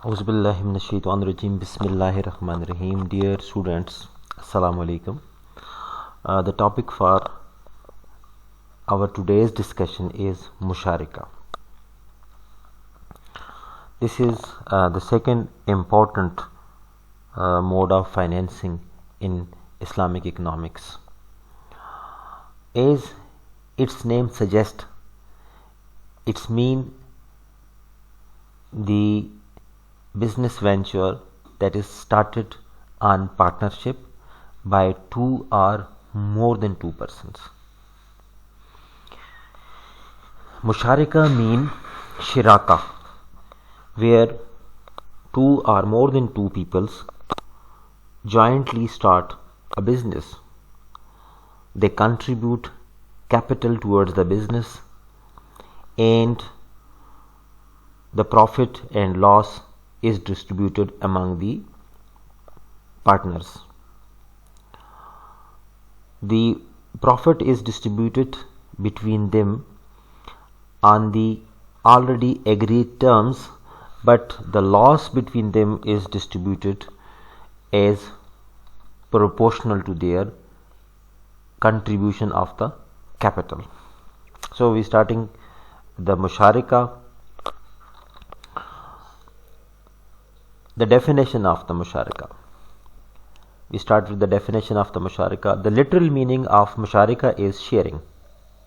Auzubillahiminash-shaytanir-rajim. Bismillahir-rahmanir-rahim. Dear students, Assalamu alaikum. The topic for our today's discussion is Musharika. This is the second important mode of financing in Islamic economics. As its name suggests, it's mean the business venture that is started on partnership by two or more than two persons. Musharika mean shiraka, where two or more than two peoples jointly start a business. They contribute capital towards the business, and the profit and loss is distributed among the partners. The profit is distributed between them on the already agreed terms, but the loss between them is distributed as proportional to their contribution of the capital. So we starting the Musharika. The definition of the Musharika. We start with the definition of the Musharika. The literal meaning of Musharika is sharing.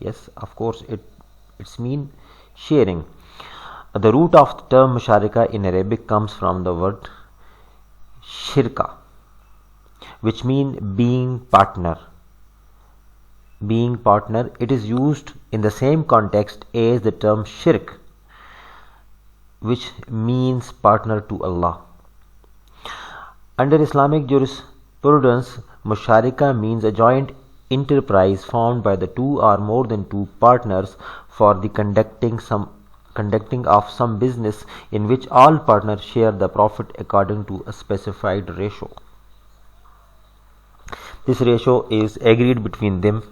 Yes, of course, it's mean sharing. The root of the term Musharika in Arabic comes from the word shirka, which means being partner. Being partner, it is used in the same context as the term shirk, which means partner to Allah. Under Islamic jurisprudence, Musharika means a joint enterprise formed by the two or more than two partners for the conducting of some business in which all partners share the profit according to a specified ratio. This ratio is agreed between them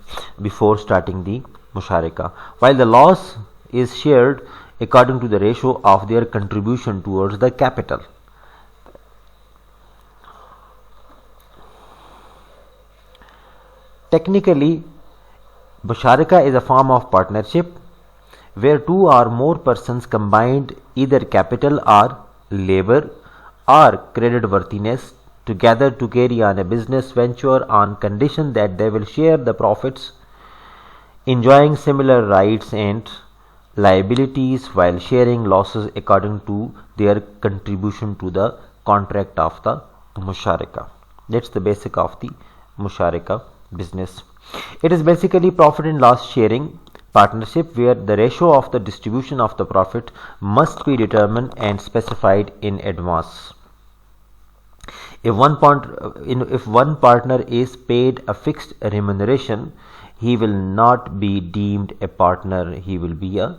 before starting the Musharika, while the loss is shared according to the ratio of their contribution towards the capital. Technically, Musharika is a form of partnership where two or more persons combined either capital or labor or creditworthiness together to carry on a business venture on condition that they will share the profits, enjoying similar rights and liabilities while sharing losses according to their contribution to the contract of the Musharika. That's the basic of the Musharika business. It is basically profit and loss sharing partnership where the ratio of the distribution of the profit must be determined and specified in advance. If one partner is paid a fixed remuneration, he will not be deemed a partner, he will be a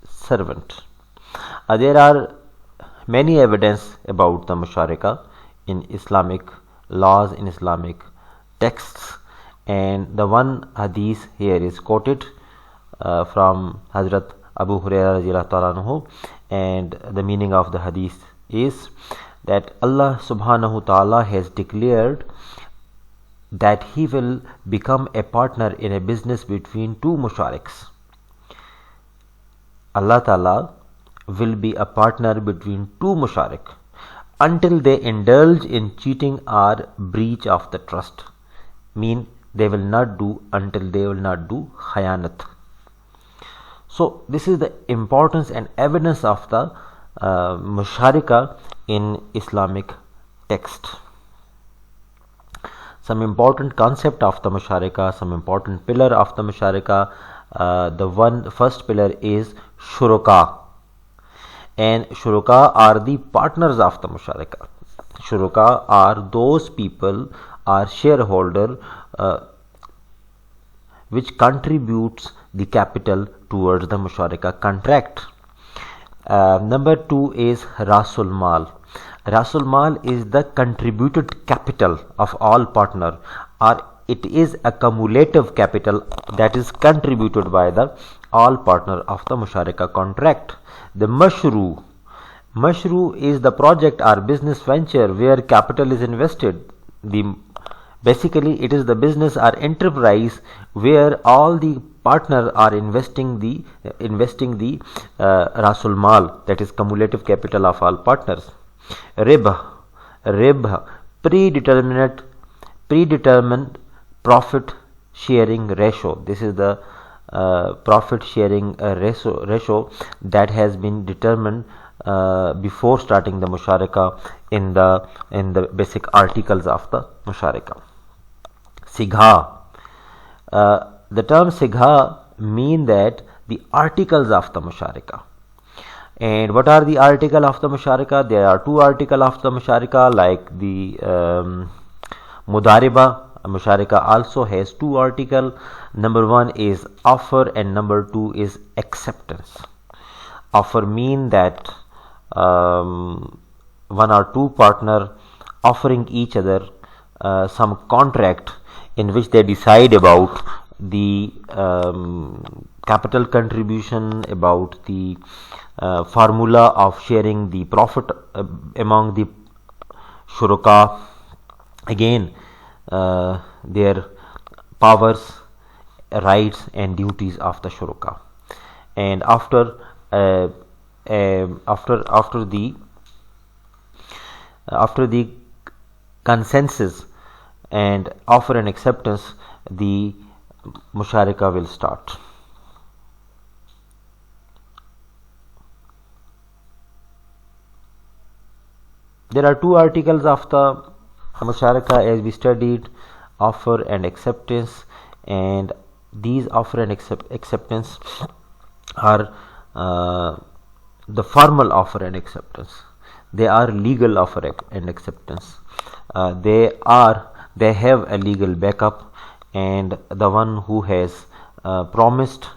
servant. There are many evidence about the Musharika in Islamic laws, in Islamic texts, and the one hadith here is quoted from Hazrat Abu Hurairah radhiyallahu ta'ala anhu, and the meaning of the hadith is that Allah subhanahu wa ta'ala has declared that he will become a partner in a business between two mushariks. Allah ta'ala will be a partner between two musharik until they indulge in cheating or breach of the trust. Mean they will not do until they will not do khayanat. So this is the importance and evidence of the Musharika in Islamic text. Some important concept of the Musharika, some important pillar of the Musharika. The first pillar is Shuraka, and Shuraka are the partners of the Musharika. Shuraka are those people or shareholder which contributes the capital towards the Musharika contract. Number two is Rasul Mal. Rasul Mal is the contributed capital of all partner, or it is a cumulative capital that is contributed by the all partner of the Musharika contract. The Mashru Mashru is the project or business venture where capital is invested. Basically it is the business or enterprise where all the partners are investing the Rasul Mal, that is cumulative capital of all partners. Ribh, predetermined profit sharing ratio. This is the profit sharing ratio that has been determined before starting the musharaka in the basic articles of the musharaka. Sigha. The term Sigha mean that the articles of the musharaka. And what are the article of the musharaka? There are two article of the musharaka, like the Mudariba. Musharaka also has two article. Number one is offer and number two is acceptance. Offer mean that one or two partner offering each other some contract in which they decide about the capital contribution, about the formula of sharing the profit among the shuraka. Again, their powers, rights and duties of the shuraka. And after the consensus and offer and acceptance, the musharaka will start. There are two articles of the musharaka as we studied, offer and acceptance, and these offer and acceptance are the formal offer and acceptance. They are legal offer and acceptance. They have a legal backup, and the one who has promised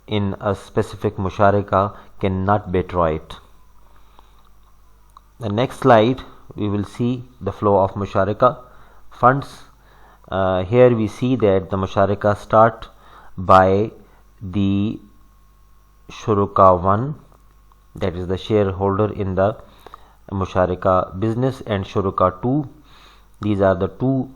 in a specific musharaka cannot betray it. The next slide we will see the flow of musharaka funds. Here we see that the musharaka start by the shuraka 1, that is the shareholder in the musharaka business, and shuraka 2. These are the two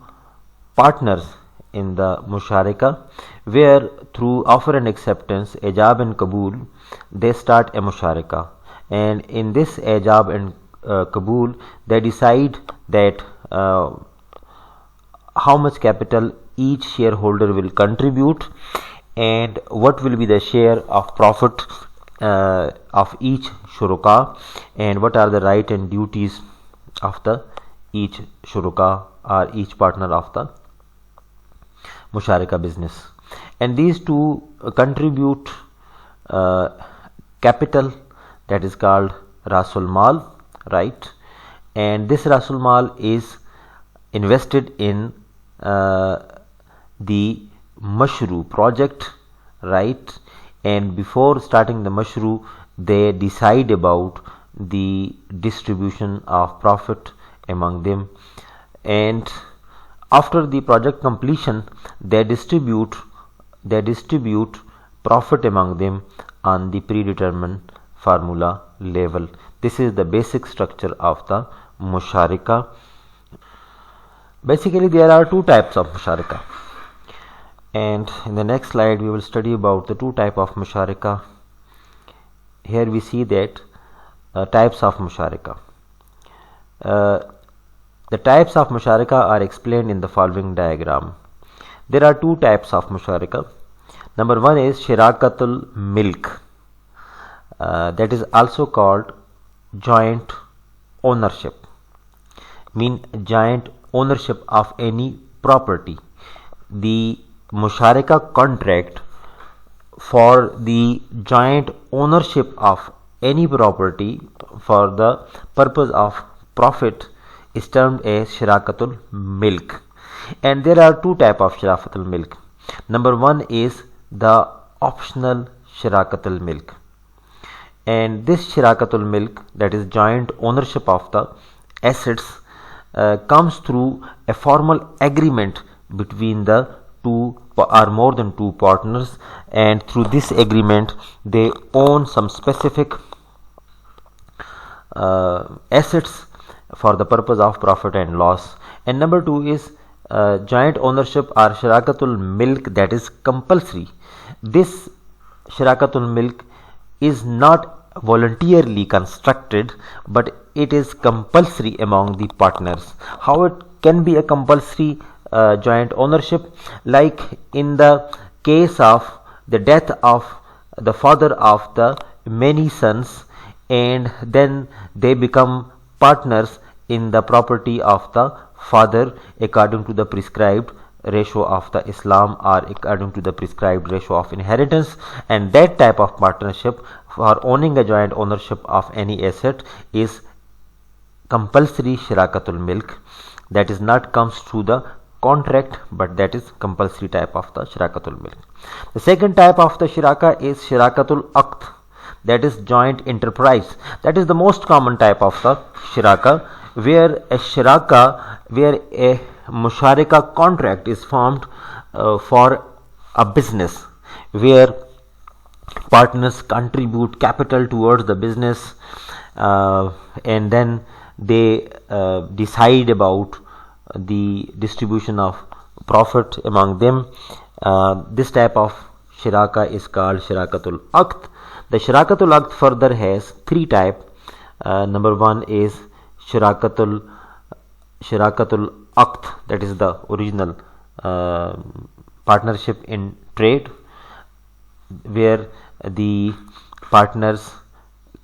partners in the musharaka, where through offer and acceptance, ijab and kabul, they start a musharaka, and in this ijab and kabul, they decide that how much capital each shareholder will contribute and what will be the share of profit of each shuraka, and what are the right and duties of the each shuraka or each partner of the musharaka business. And these two contribute capital, that is called Rasul Mal, right? And this Rasul Mal is invested in the Mashru project, right? And before starting the Mashru, they decide about the distribution of profit among them, and after the project completion, they distribute profit among them on the predetermined formula level. This is the basic structure of the musharaka. Basically, there are two types of musharaka, and in the next slide we will study about the two type of musharaka. Here we see that types of musharaka. The types of musharaka are explained in the following diagram. There are two types of musharaka. Number one is shirakatul milk, that is also called joint ownership, mean joint ownership of any property. The musharaka contract for the joint ownership of any property for the purpose of profit is termed as shirakatul milk. And there are two types of shirakatul milk. Number one is the optional shirakatul milk, and this shirakatul milk, that is joint ownership of the assets, comes through a formal agreement between the two or more than two partners, and through this agreement they own some specific assets for the purpose of profit and loss. And number 2 is joint ownership or shirakatul milk, that is compulsory. This shirakatul milk is not voluntarily constructed, but it is compulsory among the partners. How it can be a compulsory joint ownership? Like in the case of the death of the father of the many sons, and then they become partners in the property of the father according to the prescribed ratio of the Islam, or according to the prescribed ratio of inheritance. And that type of partnership for owning a joint ownership of any asset is compulsory shirakatul milk. That is not comes through the contract, but that is compulsory type of the shirakatul milk. The second type of the shiraka is shirakatul aqd, that is joint enterprise. That is the most common type of the shiraka, where a shiraka, where a musharika contract is formed for a business, where partners contribute capital towards the business, and then they decide about the distribution of profit among them. This type of shiraka is called shirakatul aqd. The shirakatul aqd further has 3 types. Number 1 is shirakatul aqd, that is the original partnership in trade, where the partners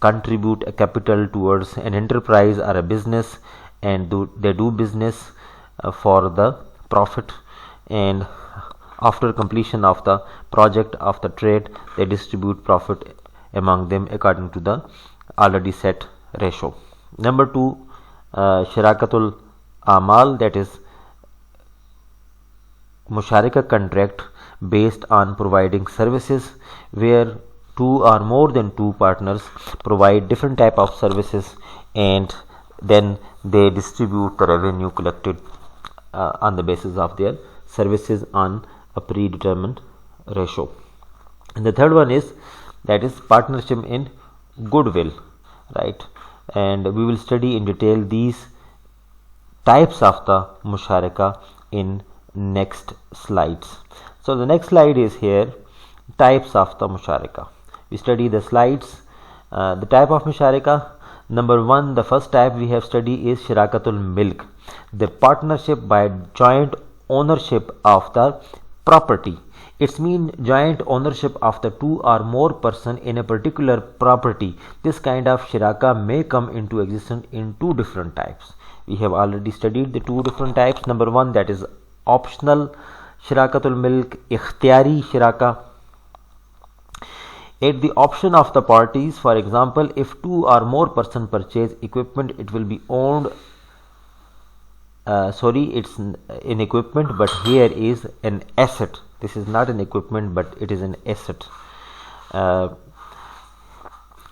contribute a capital towards an enterprise or a business, and they do business for the profit, and after completion of the project of the trade, they distribute profit among them according to the already set ratio. Number 2, shirakatul amal, that is musharika contract based on providing services, where 2 or more than 2 partners provide different type of services, and then they distribute the revenue collected on the basis of their services on a predetermined ratio. And the third one is, that is partnership in goodwill, right? And we will study in detail these types of the musharaka in next slides. So the next slide is here, types of the musharaka. We study the slides. The type of musharaka, number 1, the first type we have studied is shirakatul milk, the partnership by joint ownership of the property. It means joint ownership of the 2 or more person in a particular property. This kind of shiraka may come into existence in 2 different types. We have already studied the 2 different types. Number 1, that is optional shirakatul milk, ikhtiyari shiraka, at the option of the parties. For example, if 2 or more person purchase equipment, it will be owned, it's an equipment, but here is an asset. This is not an equipment, but it is an asset.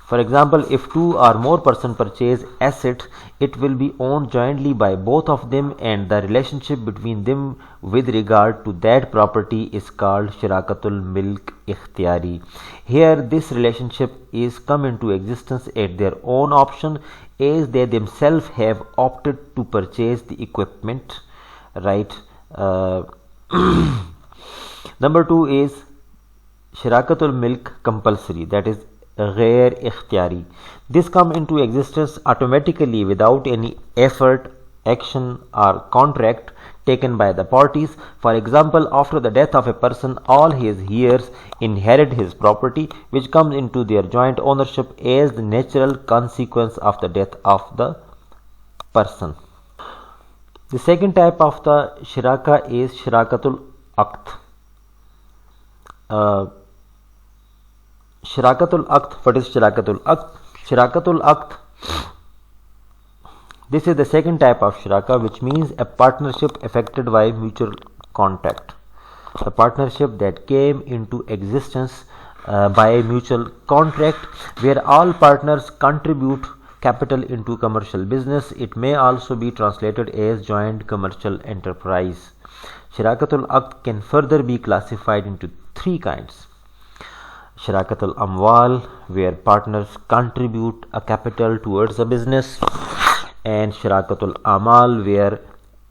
For example, if 2 or more person purchase asset, it will be owned jointly by both of them, and the relationship between them with regard to that property is called shirakatul milk ikhtiyari. Here this relationship is come into existence at their own option, as they themselves have opted to purchase the equipment, right? Number 2 is shirakatul milk compulsory, that is ghair ikhtiyari. This come into existence automatically without any effort, action or contract taken by the parties. For example, after the death of a person, all his heirs inherit his property, which comes into their joint ownership as the natural consequence of the death of the person. The second type of the shiraka is shirakatul aqd. Shirakatul aqd. What is shirakatul aqd? Shirakatul aqd, this is the second type of shiraka, which means a partnership affected by mutual contract. The partnership that came into existence by a mutual contract, where all partners contribute capital into commercial business. It may also be translated as joint commercial enterprise. Shirakatul aqd can further be classified into 3 kinds. Shirakatul Amwal, where partners contribute a capital towards a business, and Shirakatul Amal, where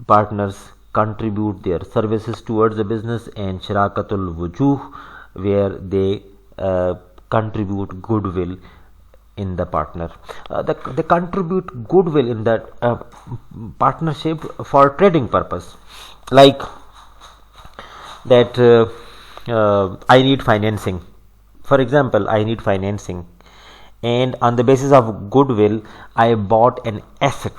partners contribute their services towards the business, and Shirakatul Wujuh, where they contribute goodwill in the partner. They contribute goodwill in that partnership for trading purpose, like that I need financing. For example, I need financing, and on the basis of goodwill I bought an asset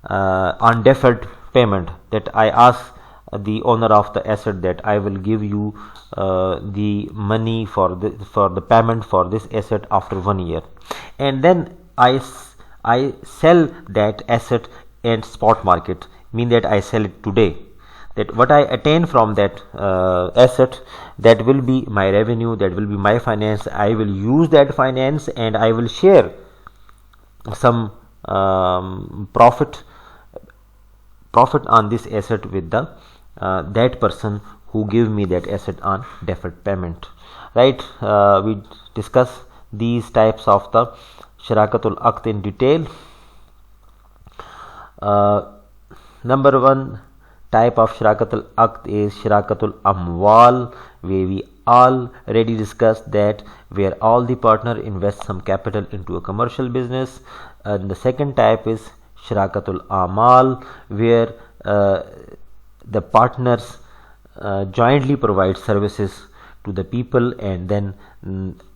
on deferred payment, that I ask the owner of the asset that I will give you the money for the payment for this asset after 1 year, and then I sell that asset in spot market, mean that I sell it today. That what I attain from that asset, that will be my revenue, that will be my finance. I will use that finance and I will share some profit on this asset with the that person who give me that asset on deferred payment, right? We discuss these types of the Shirakatul Aqd in detail. Number one type of Shirakatul Aqd is Shirakatul Amwal, where we already discussed that, where all the partner invest some capital into a commercial business. And the second type is Shirakatul Amal, where the partners jointly provide services to the people, and then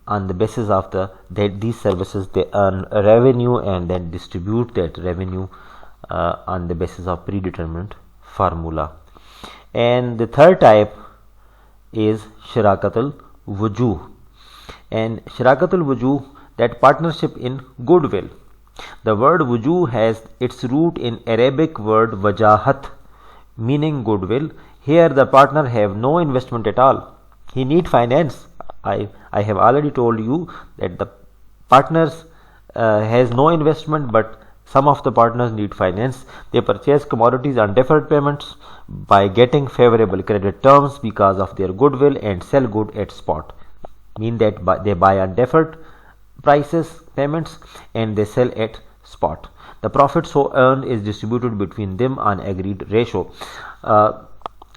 on the basis of these services they earn revenue and then distribute that revenue on the basis of predetermined formula. And the third type is Shirakatul Wujuh, and Shirakatul Wujuh, that partnership in goodwill. The word wujuh has its root in Arabic word wajahat, meaning goodwill. Here the partner have no investment at all, he need finance. I have already told you that the partners has no investment, but some of the partners need finance. They purchase commodities on deferred payments by getting favorable credit terms because of their goodwill, and sell good at spot, mean that they buy on deferred prices payments and they sell at spot. The profit so earned is distributed between them on agreed ratio.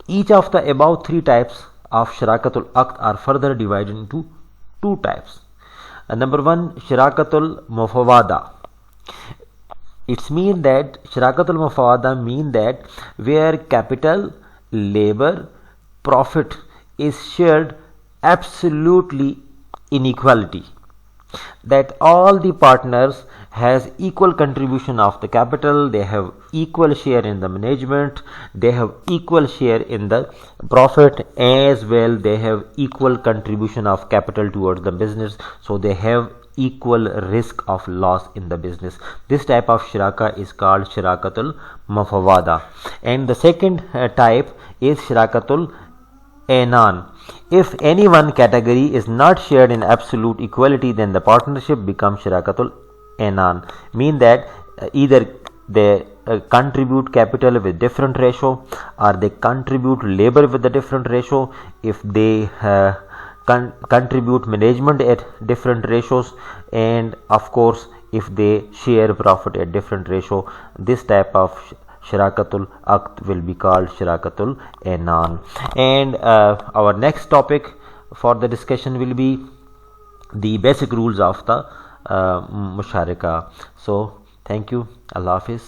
Each of the above three types of Shirakatul Aqd are further divided into two types. Number one, Shirakatul Mufawada. It's mean that Shirakatul Mufawada mean that where capital, labor, profit is shared absolutely in equality, that all the partners has equal contribution of the capital, they have equal share in the management, they have equal share in the profit, as well they have equal contribution of capital towards the business, so they have equal risk of loss in the business. This type of Shiraka is called Shirakatul Mufawada. And the second type is Shirakatul Anan. If any one category is not shared in absolute equality, then the partnership becomes Shirakatul Anan, mean that either they contribute capital with different ratio, or they contribute labor with a different ratio. If they contribute management at different ratios, and of course if they share profit at different ratio, this type of Shirakatul Aqd will be called Shirakatul Anan. And our next topic for the discussion will be the basic rules of the Musharaka. So thank you. Allah Hafiz.